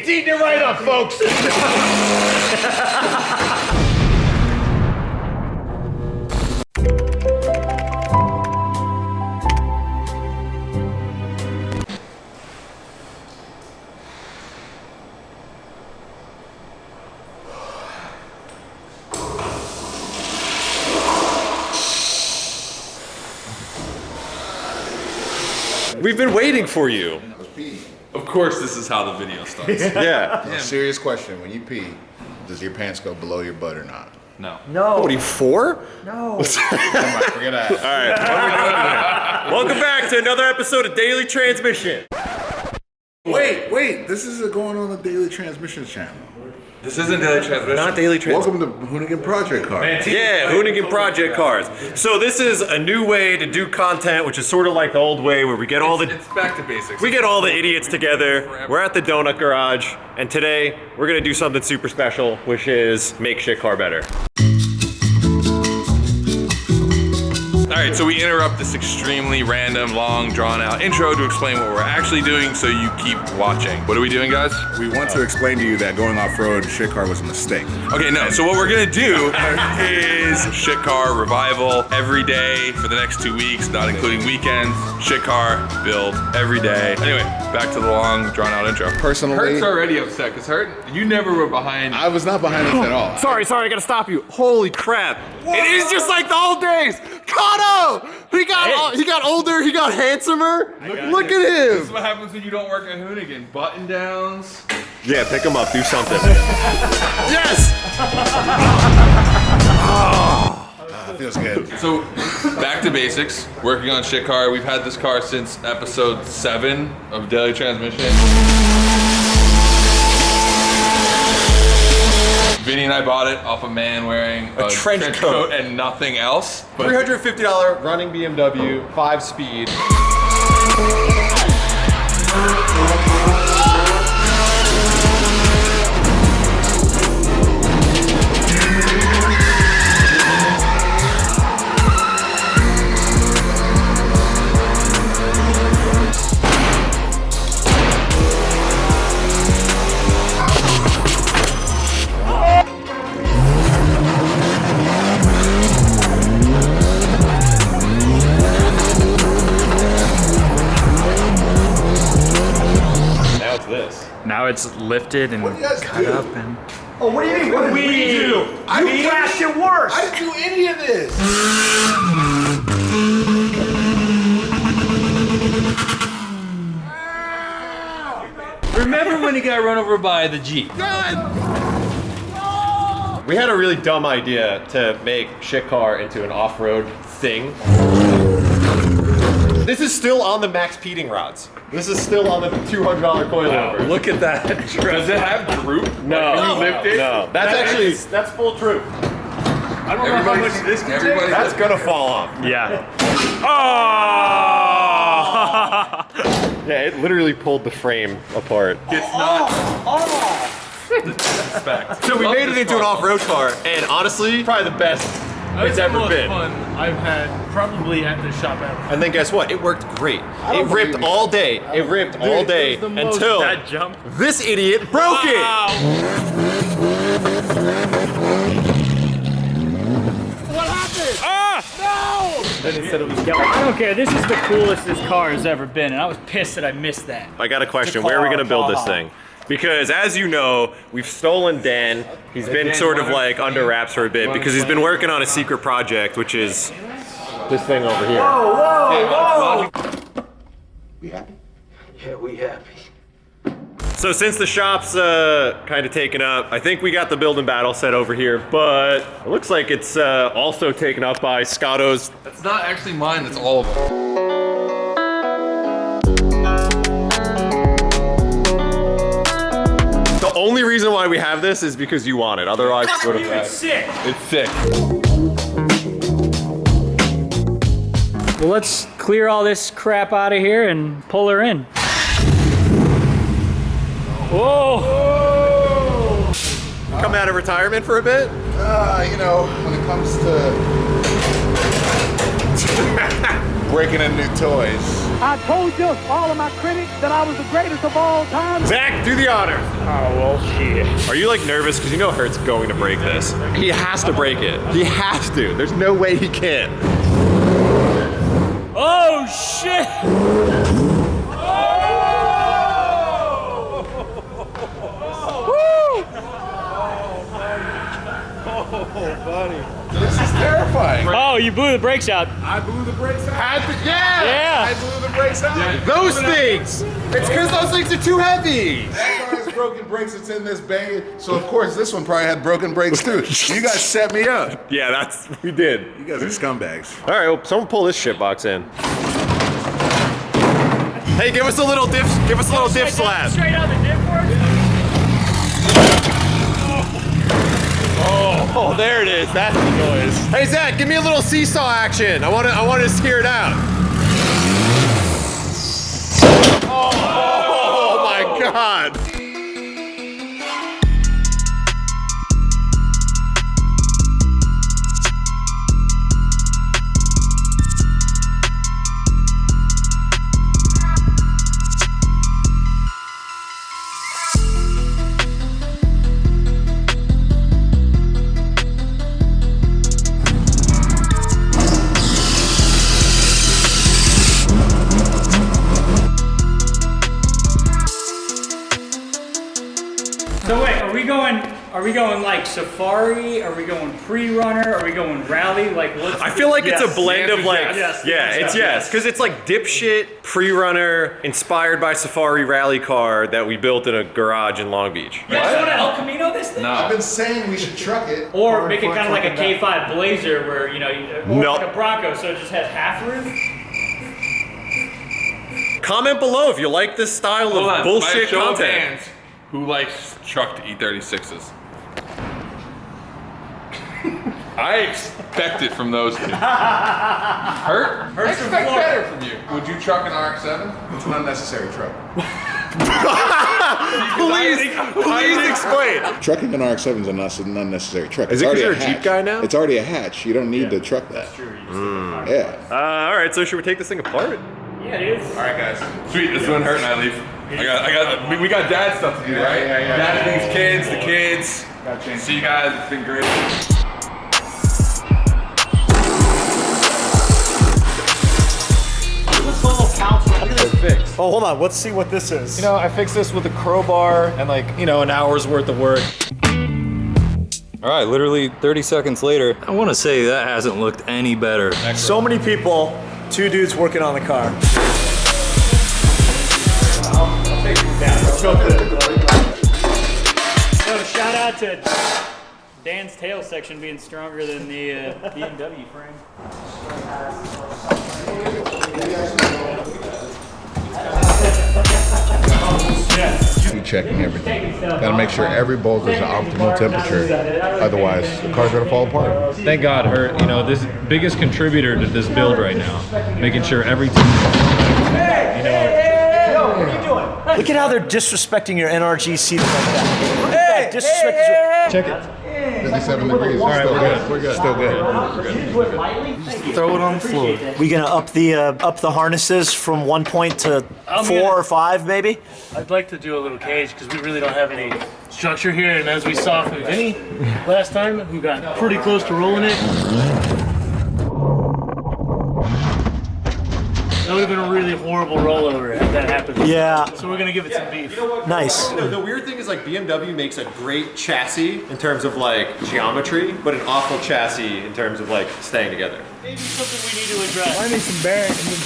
He's eating it right up, folks. We've been waiting for you. Of course, this is how the video starts. Yeah. Serious question: when you pee, does your pants go below your butt or not? No. What are you, 4? Come on, forget that. All right. What are we doing today? Welcome back to another episode of Daily Transmission. Wait, this is going on the Daily Transmission channel. This isn't Daily Transmission. Not Daily Transmission. Welcome to Hoonigan Project Car. Yeah, Hoonigan Project Cars. So this is a new way to do content, which is sort of like the old way where we get all the... It's back to basics. We get all the idiots together. We're at the donut garage, and today we're gonna do something super special, which is make shit car better. All right, so we interrupt this extremely random, long, drawn-out intro to explain what we're actually doing, so you keep watching. What are we doing, guys? We want to explain to you that going off-road shit car was a mistake. Okay, no. So what we're gonna do is shit car revival every day for the next 2 weeks, not including weekends. Shit car build every day. Anyway, back to the long, drawn-out intro. Personally, Hurt's already upset because you never were behind. I was not behind this at all. Sorry, I gotta stop you. Holy crap. It is just like the old days. Kato! He got older, he got handsomer. Look at This is him. what happens when you don't work at Hoonigan. Button downs. Yeah, pick him up, do something. Yes! It feels good. So, back to basics. Working on shit car. We've had this car since episode 7 of Daily Transmission. Vinny and I bought it off a man wearing a trench coat and nothing else. But $350 running BMW, 5-speed. Now it's lifted and cut up and... Oh, what do you mean? What did we do? You crashed it worse. I didn't do any of this. Remember when he got run over by the Jeep? We had a really dumb idea to make shit car into an off-road thing. This is still on the Maxpeeding rods. This is still on the $200 coilover. look at that. Does it have droop? No, Can you lift it? no. That's full troop. I don't know how much this can take. That's gonna fall off. Yeah. Oh! Yeah, it literally pulled the frame apart. It's not. Spec. So we made it into an off-road car, and honestly, probably the best it's ever been. Fun I've had probably at this shop ever. And then guess what? It worked great. It ripped all day. It ripped all day until That jump. this idiot broke it. What happened? Then it said it was yellow. I don't care. This is the coolest this car has ever been, and I was pissed that I missed that. I got a question. Where are we gonna build this thing? Because as you know, we've stolen Dan. He's been sort of like under wraps for a bit because he's been working on a secret project, which is this thing over here. We happy? Yeah, we happy. So since the shop's kind of taken up, I think we got the build and battle set over here, but it looks like it's also taken up by Scotto's. That's not actually mine, that's all of them. The only reason why we have this is because you want it. Otherwise, it would have It's sick. It's sick. Well, let's clear all this crap out of here and pull her in. Whoa! come out of retirement for a bit. You know, when it comes to breaking in new toys, I told you, all of my critics, that I was the greatest of all time. Zach, do the honors. Oh, well, shit. Are you like nervous? Because you know Hurt's going to break this. He has to break it. He has to. There's no way he can't. Oh, shit. This is terrifying. Oh, you blew the brakes out. I blew the brakes out. Yeah. I blew the brakes out. Those things! It's because those things are too heavy! That car has broken brakes. It's in this bang. So of course this one probably had broken brakes too. You guys set me up. Yeah, we did. You guys are scumbags. All right, well, someone pull this shit box in. Hey, give us a little diff. Give us a little diff slap. Straight out the diff works? Oh, there it is. That's the noise. Hey, Zach, give me a little seesaw action. I want to scare it out. Oh my God. So wait, are we going like safari? Are we going pre-runner? Are we going rally? Like what's I feel like it's a Yes. blend of like, Yes. yeah, it's yes, because it's like dipshit pre-runner inspired by Safari rally car that we built in a garage in Long Beach. You guys want to El Camino this thing? I've been saying we should truck it. Or make it kind of like a K5 Blazer where, you know, or No. like a Bronco so it just has half roof. Comment below if you like this style Hold of on, bullshit by a show of content. hands, who likes trucked E36s? I expect it from those two. Hurt? I Hurt's from expect Florida. better from you. Would you truck an RX-7? It's an unnecessary truck. Please explain. Trucking an RX-7 is an unnecessary truck. Is It's it 'cause already you're a hatch. Jeep guy now? It's already a hatch. You don't need to truck that. Yeah. All right, so should we take this thing apart? Yeah, it is. All right, guys. Sweet. This is when Hurt and I leave. We got dad stuff to do, right? Dad things, kids, the kids. See you guys. It's been great. Oh, hold on. Let's see what this is. You know, I fixed this with a crowbar and like, you know, an hour's worth of work. All right, literally 30 seconds later. I want to say that hasn't looked any better. So many people, 2 dudes working on the car. So shout out to Dan's tail section being stronger than the BMW frame. Keep checking everything. Gotta make sure every bolt is at optimal temperature. Otherwise, the car's gonna fall apart. Thank God, Hurt, you know, this biggest contributor to this build right now. Making sure every time, you know. Look at how they're disrespecting your NRG seat like that. Disrespect. Check it. 57 degrees. All right, Still we're good. We're good. Still good. Throw it on the floor. We gonna up the harnesses from 1 point to 4 or 5 maybe? I'd like to do a little cage because we really don't have any structure here, and as we saw from Vinny last time, who got pretty close to rolling it, that would have been a really horrible rollover had that happened. Yeah. So we're gonna give it some beef. Nice. The weird thing is like BMW makes a great chassis in terms of like geometry, but an awful chassis in terms of like staying together. Maybe something we need to address. I need some bearings.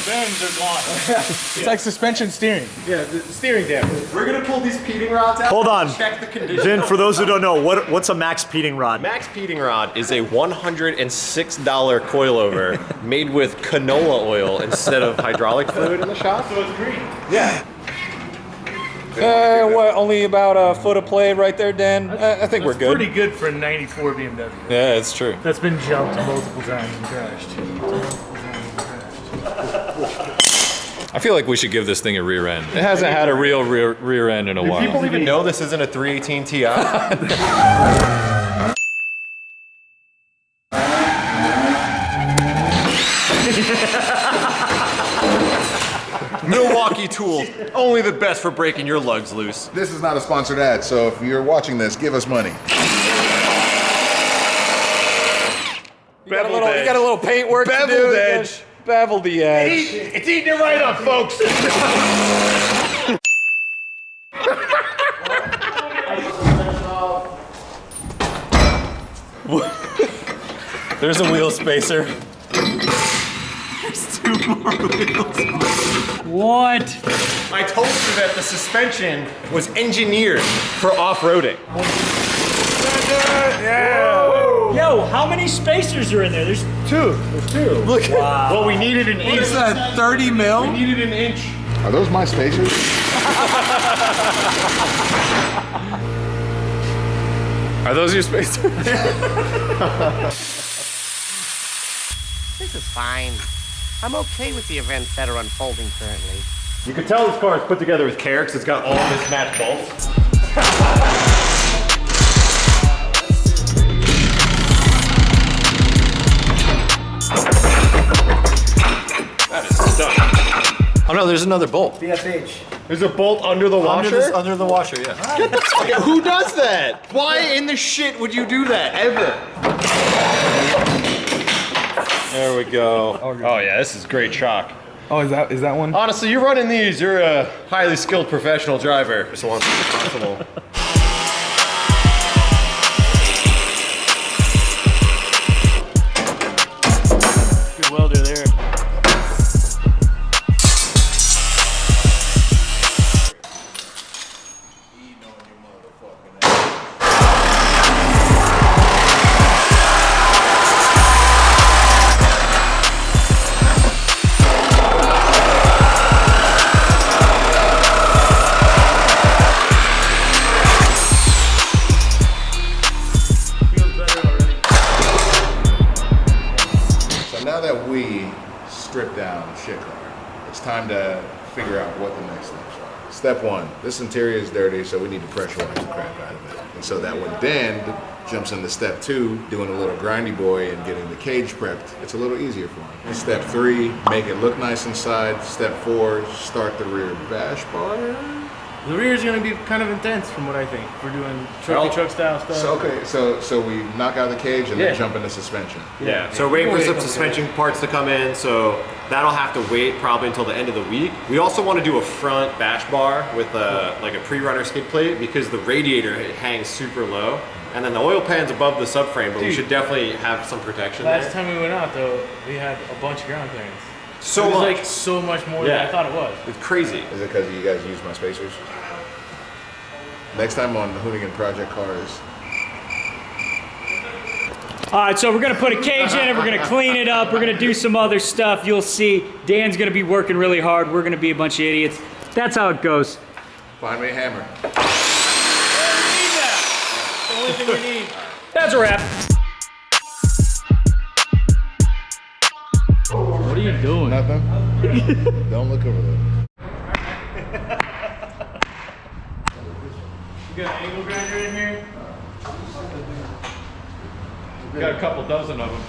Bearings are gone. It's like suspension steering. Yeah, the steering damage. We're gonna pull these peating rods out. Hold on. Check the condition. Vin, for those who don't know, what's a Maxpeeding rod? Maxpeeding rod is a $106 coilover made with canola oil instead of hydraulic fluid in the shop. So it's green. Yeah. What, only about a foot of play right there, Dan? I think we're good. Pretty good for a 94 BMW. Yeah, it's true. That's been jumped multiple times and crashed. I feel like we should give this thing a rear end. It hasn't had a real rear end in a while. People even know this isn't a 318 Ti. tool. Only the best for breaking your lugs loose. This is not a sponsored ad, so if you're watching this, give us money. You got a little paint work to do. Beveled edge. Bevel the edge. It's eating it right up, folks. There's a wheel spacer. There's 2 more wheels. What? I told you that the suspension was engineered for off-roading. Yo, how many spacers are in there? There's 2. There's 2. Look. Wow. Well, we needed an inch. What is that, 30 mil? We needed an inch. Are those my spacers? Are those your spacers? This is fine. I'm okay with the events that are unfolding currently. You can tell this car is put together with care because it's got all mismatched bolts. That is stunning. Oh no, there's another bolt. BFH. There's a bolt under the washer? Under the washer, yeah. Who does that? Why in the shit would you do that, ever? There we go. Oh yeah, this is great shock. Oh, is that one? Honestly, you're running these, you're a highly skilled professional driver. Just one possible. Good welder there. Now that we strip down the shit car, it's time to figure out what the next steps are. Step 1, this interior is dirty, so we need to pressurize the crap out of it. And so that when Ben jumps into step 2, doing a little grindy boy and getting the cage prepped, it's a little easier for him. Step 3, make it look nice inside. Step 4, start the rear bash bar. The rear is going to be kind of intense from what I think. We're doing trophy truck style stuff. So, okay, so we knock out the cage and Yeah. then jump into suspension. Yeah, so we're waiting for some suspension parts to come in, so that'll have to wait probably until the end of the week. We also want to do a front bash bar with like a pre-runner skid plate because the radiator hangs super low. And then the oil pan's above the subframe, but we should definitely have some protection Last there. time we went out though, we had a bunch of ground clearance. So it was much. like so much more than I thought it was. It's crazy. Is it because you guys use my spacers? Next time on the Hoonigan Project Cars. All right, so we're gonna put a cage in it, we're gonna clean it up, we're gonna do some other stuff. You'll see Dan's gonna be working really hard, we're gonna be a bunch of idiots. That's how it goes. Find me a hammer. The only thing we need. That's a wrap. What are you doing? Nothing? Don't look over there. You got an angle grinder in here? We got a couple dozen of them.